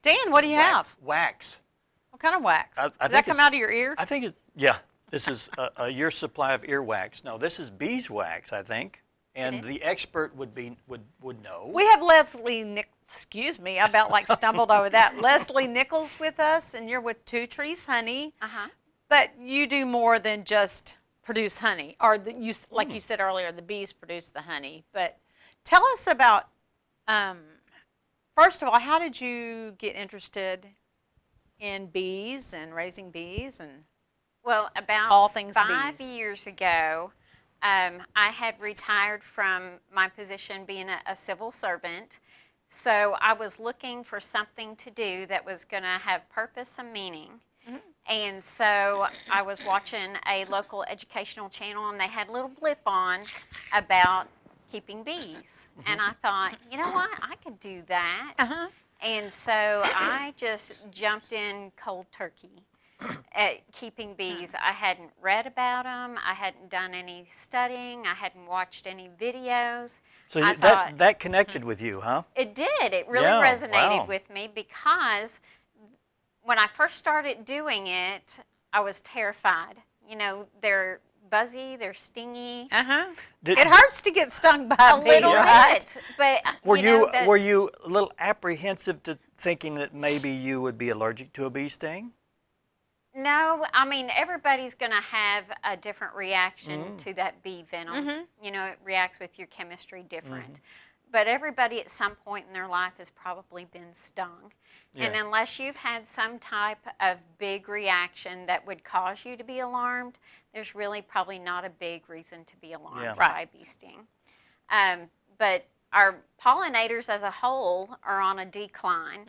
Dan, what do you have? Wax. What kind of wax? I Does that think come it's- out of your ear? I think it's, yeah, this is a year's supply of earwax. No, this is beeswax, I think. And the expert would know. We have excuse me, I about like stumbled over that. Leslie Nichols with us, and you're with Two Trees Honey. But you do more than just produce honey, or like you said earlier, the bees produce the honey. But tell us about, first of all, how did you get interested in bees and raising bees and Well, about all things 5 bees? years ago, I had retired from my position being a civil servant. So I was looking for something to do that was going to have purpose and meaning. And so I was watching a local educational channel, and they had a little blip on about keeping bees. And I thought, you know what, I could do that. And so I just jumped in cold turkey at keeping bees. I hadn't read about them. I hadn't done any studying. I hadn't watched any videos. So I thought, that connected with you, huh? it did. It really Yeah, resonated wow. with me because when I first started doing it, I was terrified. You know, they're buzzy, they're stingy. It hurts to get stung by a bee, Little right? bit, but Were know, were you a little apprehensive to thinking that maybe you would be allergic to a bee sting? No, I mean, everybody's going to have a different reaction to that bee venom. You know, it reacts with your chemistry different. But everybody at some point in their life has probably been stung. Yeah. And unless you've had some type of big reaction that would cause you to be alarmed, there's really probably not a big reason to be alarmed by a bee sting. But our pollinators as a whole are on a decline.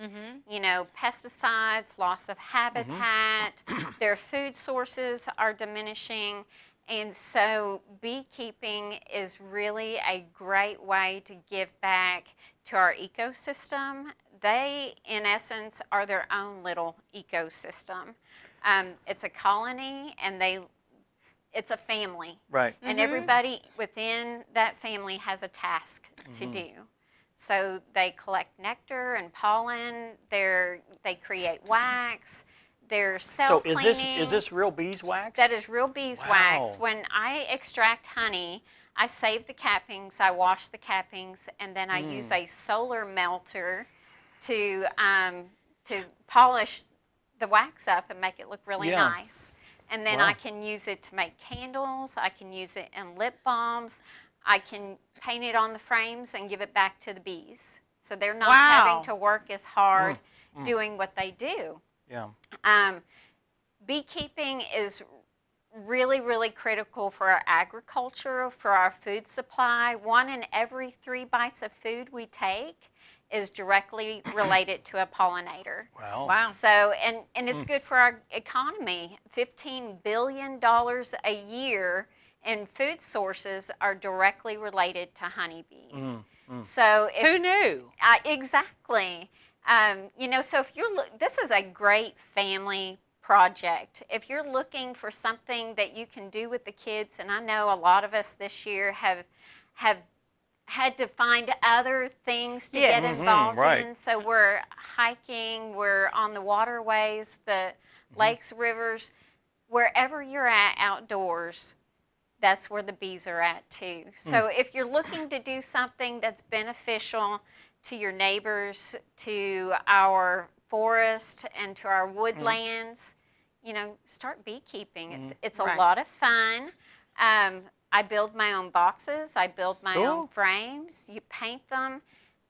You know, pesticides, loss of habitat, their food sources are diminishing. And so beekeeping is really a great way to give back to our ecosystem. They, in essence, are their own little ecosystem. It's a colony, and it's a family. Right. And everybody within that family has a task to do. So they collect nectar and pollen. They create wax. They're self-cleaning. So is this real beeswax? That is real beeswax. Wow. When I extract honey, I save the cappings, I wash the cappings, and then I use a solar melter to polish the wax up and make it look really nice. And then I can use it to make candles. I can use it in lip balms. I can paint it on the frames and give it back to the bees. So they're not having to work as hard doing what they do. Yeah. Beekeeping is really, really critical for our agriculture, for our food supply. 1 in every 3 bites of food we take is directly related to a pollinator. Wow. So, and it's good for our economy. $15 billion a year in food sources are directly related to honeybees. So Who knew? Exactly. You know, so if this is a great family project. If you're looking for something that you can do with the kids, and I know a lot of us this year have had to find other things to get involved in. So we're hiking, we're on the waterways, the lakes, rivers, wherever you're at outdoors, that's where the bees are at too. So if you're looking to do something that's beneficial to your neighbors, to our forest, and to our woodlands, you know, start beekeeping. It's a lot of fun. I build my own boxes. I build my own frames. You paint them.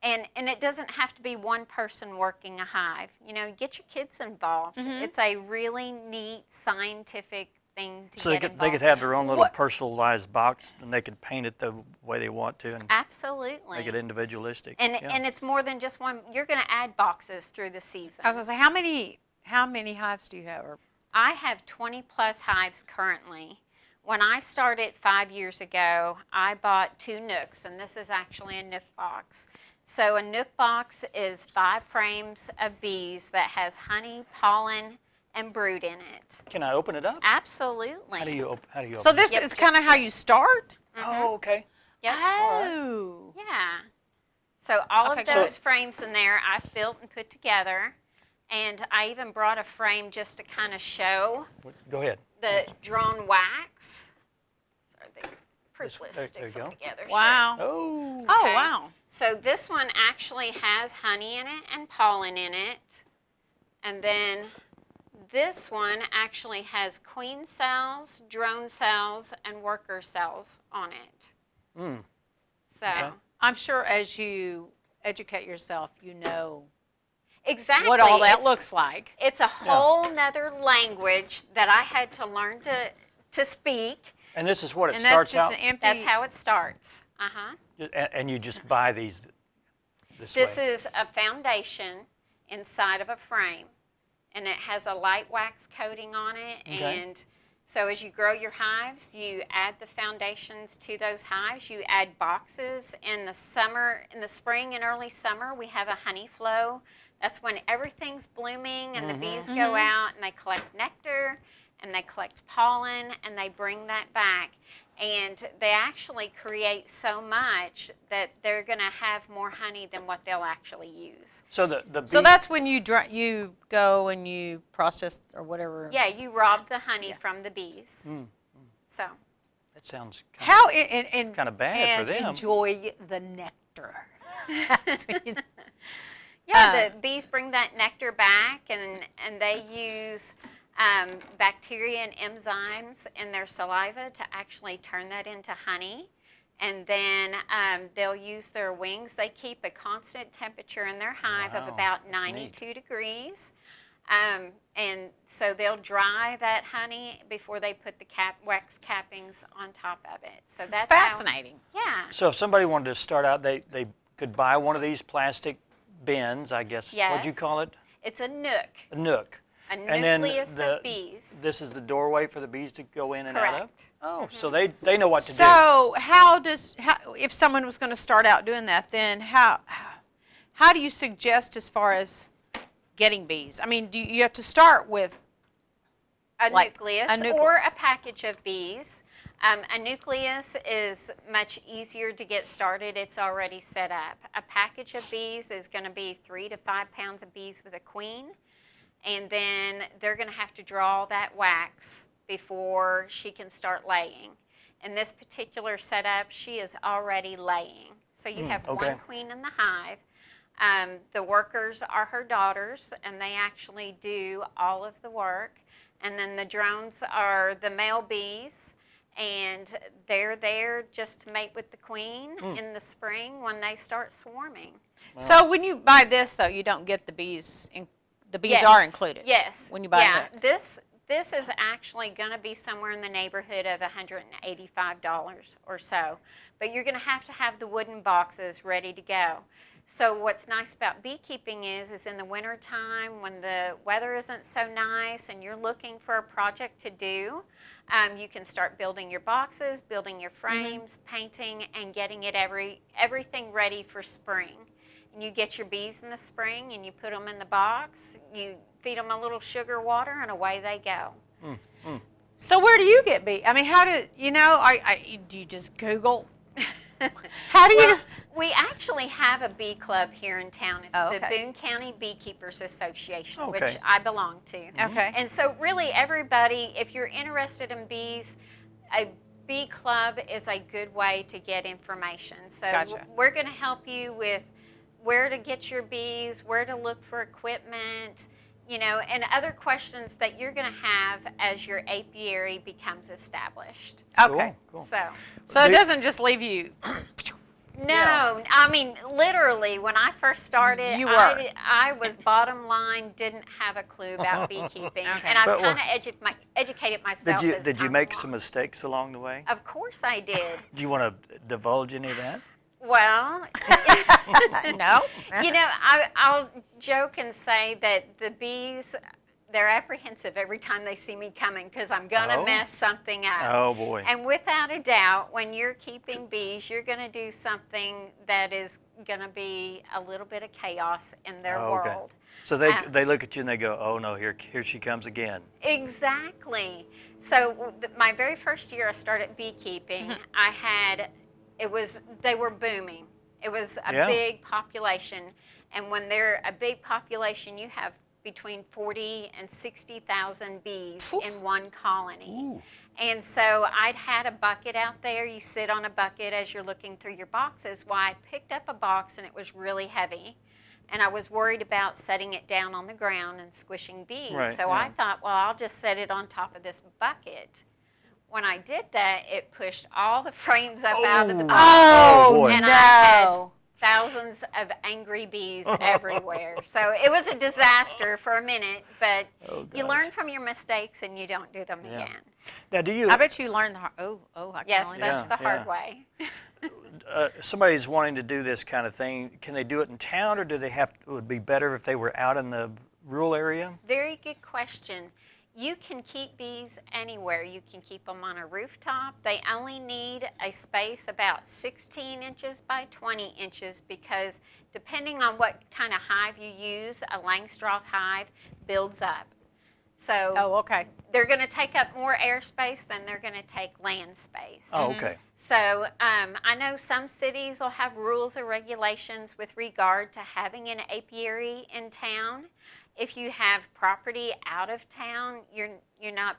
And it doesn't have to be one person working a hive. You know, get your kids involved. It's a really neat scientific thing to get involved they could have their own little personalized box, and they could paint it the way they want to, and absolutely make it individualistic. And it's more than just one. You're going to add boxes through the season. I was going to say, how many hives do you have? I have 20 plus hives currently. When I started 5 years ago, I bought 2 nooks, and this is actually a nook box. So a nook box is 5 frames of bees that has honey, pollen, and brood in it. Can I open it up? Absolutely. How do you open So this it? is kind of how you start? Oh, okay. Yep. Oh. Yeah. So all of those frames in there I've built and put together. And I even brought a frame just to kind of show Go ahead. the drawn wax. Sorry, the proof There- list there sticks you them go. together. Wow. Oh. Oh, Okay. wow. So this one actually has honey in it and pollen in it. And then this one actually has queen cells, drone cells, and worker cells on it. Mm. So Okay. I'm sure as you educate yourself, you know exactly what all that it's- looks like. It's a whole nother language that I had to learn to speak. And this is what it And that's starts just out. an empty. That's how it starts. Uh-huh. And you just buy these This way. is a foundation inside of a frame, and it has a light wax coating on it. Okay. And so as you grow your hives, you add the foundations to those hives. You add boxes. In the spring and early summer, we have a honey flow. That's when everything's blooming and the bees go out and they collect nectar and they collect pollen and they bring that back. And they actually create so much that they're going to have more honey than what they'll actually use. So the So bee- that's when you go and you process or whatever. Yeah, you rob the honey from the bees. So that sounds How and kinda bad and for them. enjoy the nectar. That's what you- yeah, the bees bring that nectar back, and they use bacteria and enzymes in their saliva to actually turn that into honey. And then they'll use their wings. They keep a constant temperature in their hive of Wow, about that's 92 degrees. And so they'll dry that honey before they put the wax cappings on top of it. So that's It's fascinating. Yeah. So if somebody wanted to start out, they could buy one of these plastic bins, I guess. What'd you Yes. call it? It's a nook, A nook. a And then nucleus of bees. This is the doorway for the bees to go in and out of? Correct. Oh, so they know what to do. So if someone was going to start out doing that, then how do you suggest as far as getting bees? I mean, do you have to start with A like nucleus a nucle- or a package of bees. A nucleus is much easier to get started. It's already set up. A package of bees is going to be 3 to 5 pounds of bees with a queen. And then they're going to have to draw that wax before she can start laying. In this particular setup, she is already laying. So you have okay. one queen in the hive. The workers are her daughters, and they actually do all of the work. And then the drones are the male bees, and they're there just to mate with the queen in the spring when they start swarming. So when you buy this, though, you don't get the bees. The bees Yes. are included. Yes. When you buy yeah. the This is actually going to be somewhere in the neighborhood of $185 or so. But you're going to have the wooden boxes ready to go. So what's nice about beekeeping is in the wintertime when the weather isn't so nice and you're looking for a project to do, you can start building your boxes, building your frames, painting, and getting it everything ready for spring. And you get your bees in the spring and you put them in the box, you feed them a little sugar water, and away they go. So where do you get bees? I mean, how do you know? Do you just Google? How do you? Well, we actually have a bee club here in town. It's the okay. Boone County Beekeepers Association, Okay. which I belong to. Okay. And so really everybody, if you're interested in bees, a bee club is a good way to get information. So Gotcha. we're going to help you with where to get your bees, where to look for equipment, and other questions that you're going to have as your apiary becomes established. Okay. Cool. So So it doesn't just leave you. no, Yeah. I mean, literally, when I first started, You were. I was bottom line, didn't have a clue about beekeeping. And I've But, kind of educated myself as Did you time make went some along. mistakes along the way? Of course I did. Do you want to divulge any of that? Well, No. I'll joke and say that the bees, they're apprehensive every time they see me coming because I'm going to Oh. mess something up. Oh, boy. And without a doubt, when you're keeping bees, you're going to do something that is going to be a little bit of chaos in their Oh, okay. world. So they look at you and they go, oh, no, here she comes again. Exactly. So my very first year I started beekeeping, they were booming. It was a Yeah. big population. And when they're a big population, you have between 40 and 60,000 bees Phew. in one colony. Ooh. And so I'd had a bucket out there. You sit on a bucket as you're looking through your boxes. Well, I picked up a box and it was really heavy. And I was worried about setting it down on the ground and squishing bees. Right, so yeah. I thought, well, I'll just set it on top of this bucket. When I did that, it pushed all the frames up out of the box. Oh, boy. And I had no. thousands of angry bees everywhere. So it was a disaster for a minute, but Oh, you gosh. learn from your mistakes and you don't do them Yeah. again. Now, do you? I bet you learned the hard. I can Yes, only that's Yeah, the hard yeah. way. Somebody's wanting to do this kind of thing. Can they do it in town, or do they have? It would be better if they were out in the rural area. Very good question. You can keep bees anywhere. You can keep them on a rooftop. They only need a space about 16 inches by 20 inches because depending on what kind of hive you use, a Langstroth hive builds up. So Oh, okay. they're going to take up more airspace than they're going to take land space. Oh, okay. So I know some cities will have rules or regulations with regard to having an apiary in town. If you have property out of town, you're not.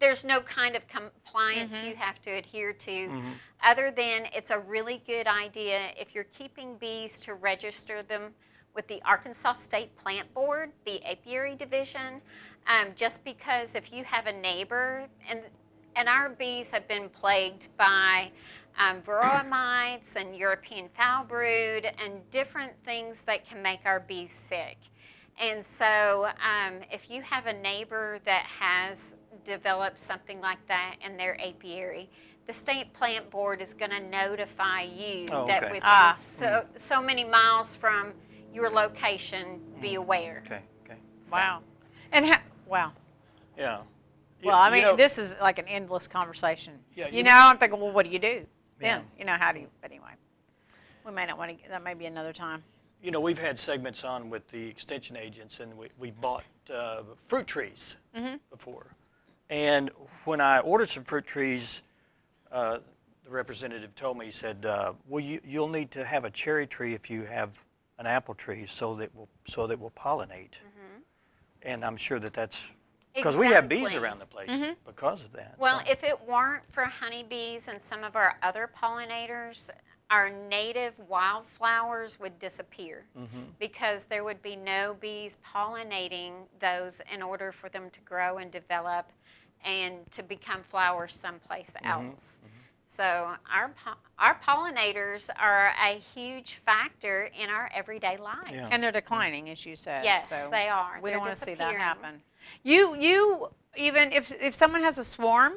There's no kind of compliance you have to adhere to, other than it's a really good idea if you're keeping bees to register them with the Arkansas State Plant Board, the apiary division. Just because if you have a neighbor, and our bees have been plagued by varroa mites and European foul brood and different things that can make our bees sick. And so if you have a neighbor that has developed something like that in their apiary, the State Plant Board is going to notify you that okay. within so many miles from your location, be aware. Okay. Okay. Wow. And wow. Yeah. Well, I mean, You know, this is like an endless conversation. Yeah, You know, I'm thinking, well, what do you do then? Yeah. You know, how do you? But anyway, we may not want to. That may be another time. You know, we've had segments on with the extension agents, and we bought fruit trees before. And when I ordered some fruit trees, the representative told me, he said, well, you'll need to have a cherry tree if you have an apple tree so that will pollinate. And I'm sure that's because we have bees Exactly. around the place because of that. Well, so. if it weren't for honeybees and some of our other pollinators, our native wildflowers would disappear because there would be no bees pollinating those in order for them to grow and develop and to become flowers someplace else. So our pollinators are a huge factor in our everyday lives. Yeah. And they're declining, as you said. Yes, so they are. We They're don't want to see that disappearing. happen. You even if someone has a swarm,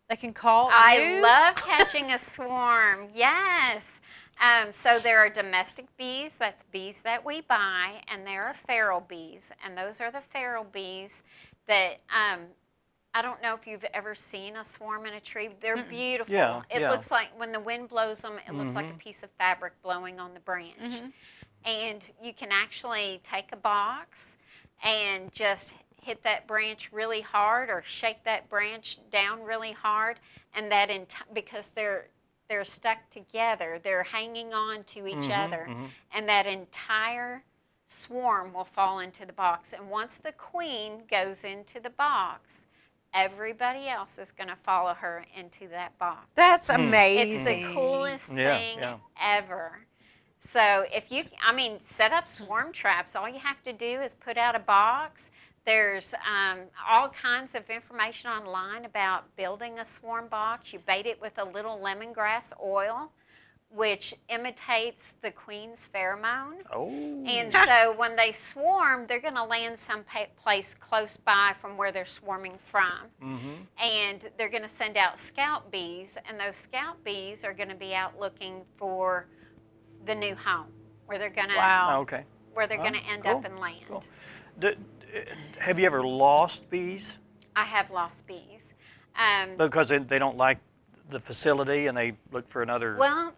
they can call I you. love catching a swarm. Yes. So there are domestic bees, that's bees that we buy, and there are feral bees. And those are the feral bees that I don't know if you've ever seen a swarm in a tree. They're beautiful. Yeah, It yeah. looks like when the wind blows them, it looks like a piece of fabric blowing on the branch. And you can actually take a box and just hit that branch really hard or shake that branch down really hard, and that because they're stuck together, they're hanging on to each other, and that entire swarm will fall into the box. And once the queen goes into the box, everybody else is going to follow her into that box. That's It's amazing. the coolest Yeah, thing yeah. ever. So if you, set up swarm traps. All you have to do is put out a box. There's all kinds of information online about building a swarm box. You bait it with a little lemongrass oil, which imitates the queen's pheromone. Oh. And so when they swarm, they're going to land someplace close by from where they're swarming from. And they're going to send out scout bees, and those scout bees are going to be out looking for the new home where they're going to Wow. Okay. where they're going to end up and land. Cool. Have you ever lost bees I have lost bees. because they don't like the facility and they look for another? Well,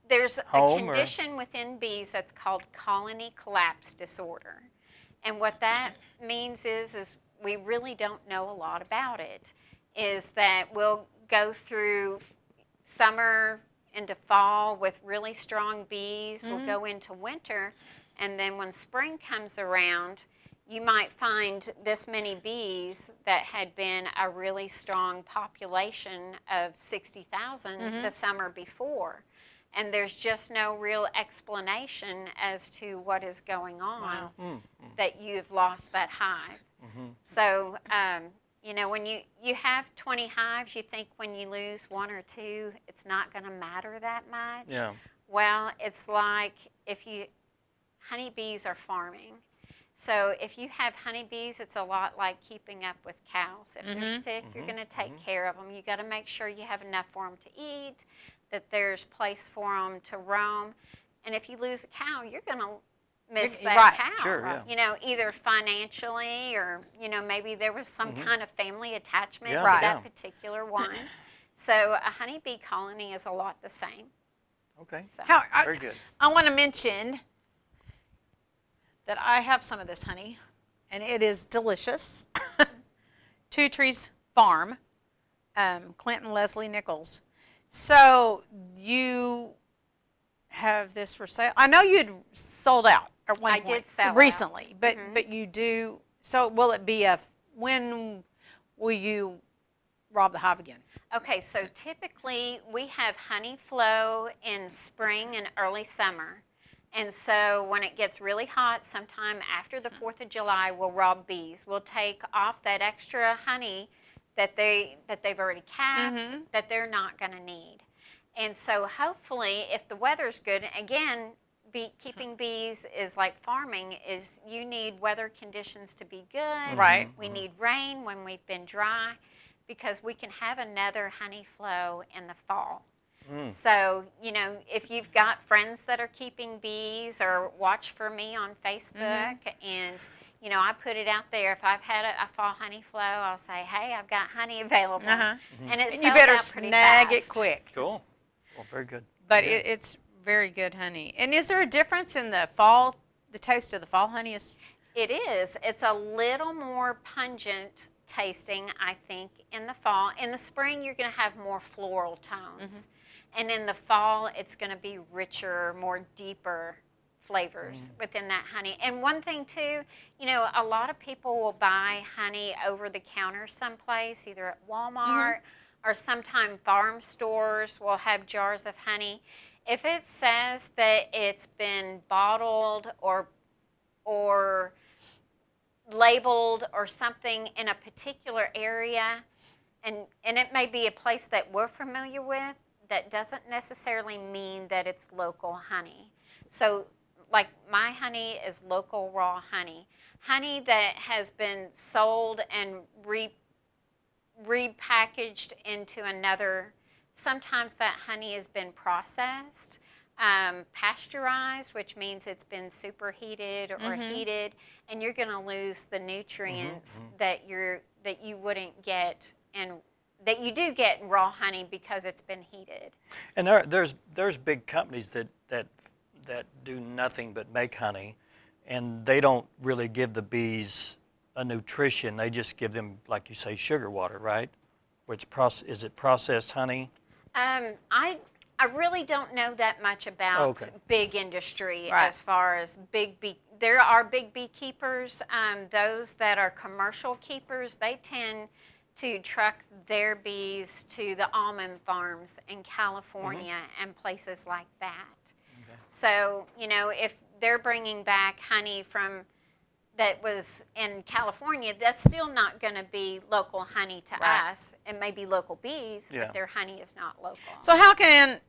there's a Home or- condition within bees that's called colony collapse disorder. And what that means is we really don't know a lot about it, is that we'll go through summer into fall with really strong bees. We'll go into winter, And then when spring comes around, you might find this many bees that had been a really strong population of 60,000 the summer before. And there's just no real explanation as to what is going on that you've lost that hive. So, you know, when you have 20 hives, you think when you lose 1 or 2, it's not going to matter that much. Yeah. Well, it's like honeybees are farming. So if you have honeybees, it's a lot like keeping up with cows. If they're sick, you're going to take care of them. You got to make sure you have enough for them to eat, that there's place for them to roam. And if you lose a cow, you're going to miss that cow. Sure, yeah. You know, either financially or, you know, maybe there was some kind of family attachment to Yeah. that particular one. So a honeybee colony is a lot the same. Okay. So. Very good. I want to mention that I have some of this honey, and it is delicious. Two Trees Farm, Clinton Leslie Nichols. So you have this for sale. I know you'd sold out at one point. I did sell recently, but you do. So will it be when will you rob the hive again? Okay, so typically we have honey flow in spring and early summer. And so when it gets really hot, sometime after the 4th of July, we'll rob bees. We'll take off that extra honey that they've already capped that they're not going to need. And so hopefully, if the weather's good, again, keeping bees is like farming, is you need weather conditions to be good. Right. We need rain when we've been dry, because we can have another honey flow in the fall. So, you know, if you've got friends that are keeping bees, or watch for me on Facebook, and, you know, I put it out there. If I've had a fall honey flow, I'll say, hey, I've got honey available. And it And sells you better out pretty snag fast. it quick. Cool. Well, very good. But it's very good honey. And is there a difference in the fall? The taste of the fall honey is. It is. It's a little more pungent tasting, I think, in the fall. In the spring, you're going to have more floral tones. And in the fall, it's going to be richer, more deeper flavors within that honey. And one thing, too, you know, a lot of people will buy honey over the counter someplace, either at Walmart or sometime farm stores will have jars of honey. If it says that it's been bottled or labeled or something in a particular area, and it may be a place that we're familiar with, that doesn't necessarily mean that it's local honey. So, like, my honey is local raw honey. Honey that has been sold and repackaged into another, sometimes that honey has been processed, pasteurized, which means it's been superheated or heated, and you're going to lose the nutrients that you wouldn't get, and that you do get in raw honey because it's been heated. And there's big companies that do nothing but make honey, and they don't really give the bees a nutrition. They just give them, like you say, sugar water, right? Which is it processed honey? I really don't know that much about big industry as far as there are big beekeepers. Those that are commercial keepers, they tend to truck their bees to the almond farms in California and places like that. So, you know, if they're bringing back honey that was in California, that's still not going to be local honey to us. It may be local bees, but their honey is not local. So how can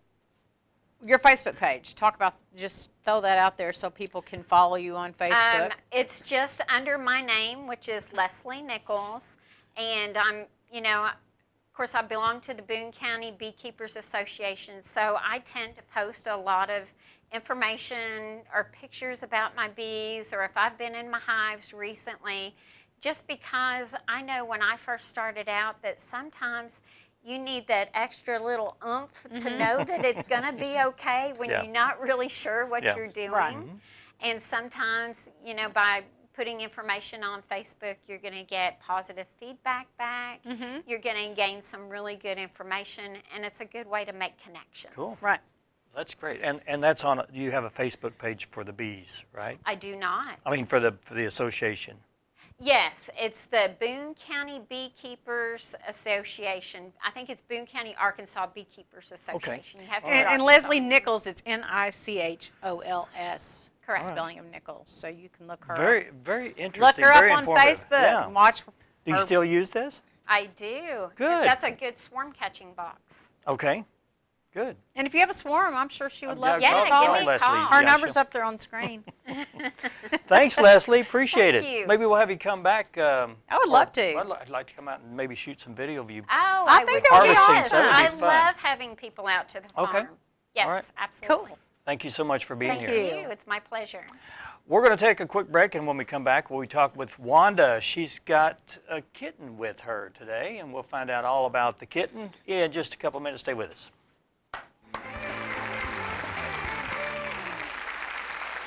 your Facebook page talk about? Just throw that out there so people can follow you on Facebook. It's just under my name, which is Leslie Nichols. And I'm, you know, of course, I belong to the Boone County Beekeepers Association, so I tend to post a lot of information or pictures about my bees, or if I've been in my hives recently, just because I know when I first started out that sometimes you need that extra little oomph to know that it's going to be okay when you're not really sure what you're doing. And sometimes, you know, by putting information on Facebook, you're going to get positive feedback back. You're going to gain some really good information, and it's a good way to make connections. Cool. Right. That's great. And that's on, you have a Facebook page for the bees, right? I do not. I mean, for the association. Yes, it's the Boone County Beekeepers Association. I think it's Boone County, Arkansas Beekeepers Association. You have to put And Arkansas. Leslie Nichols, it's Nichols. Correct. Spelling of Nichols, so you can look her up. Very, very interesting. Look her very up on informative. Facebook Yeah. and watch Do you her. still use this? I do. Good. That's a good swarm catching box. Okay. Good. And if you have a swarm, I'm sure she would love Yeah, to give call me a her. call. Her Yeah, number's she'll- up there on the screen. Thanks, Leslie. Appreciate Thank it. you. Maybe we'll have you come back. I would love to. I'd like to come out and maybe shoot some video of you. Oh, I I think would that would be love awesome. That would I be fun. love having people out to the farm. Okay. Yes, All right. absolutely. Cool. Thank you so much for being Thank here. you. It's my pleasure. We're going to take a quick break, and when we come back, we'll talk with Wanda. She's got a kitten with her today, and we'll find out all about the kitten in just a couple minutes. Stay with us.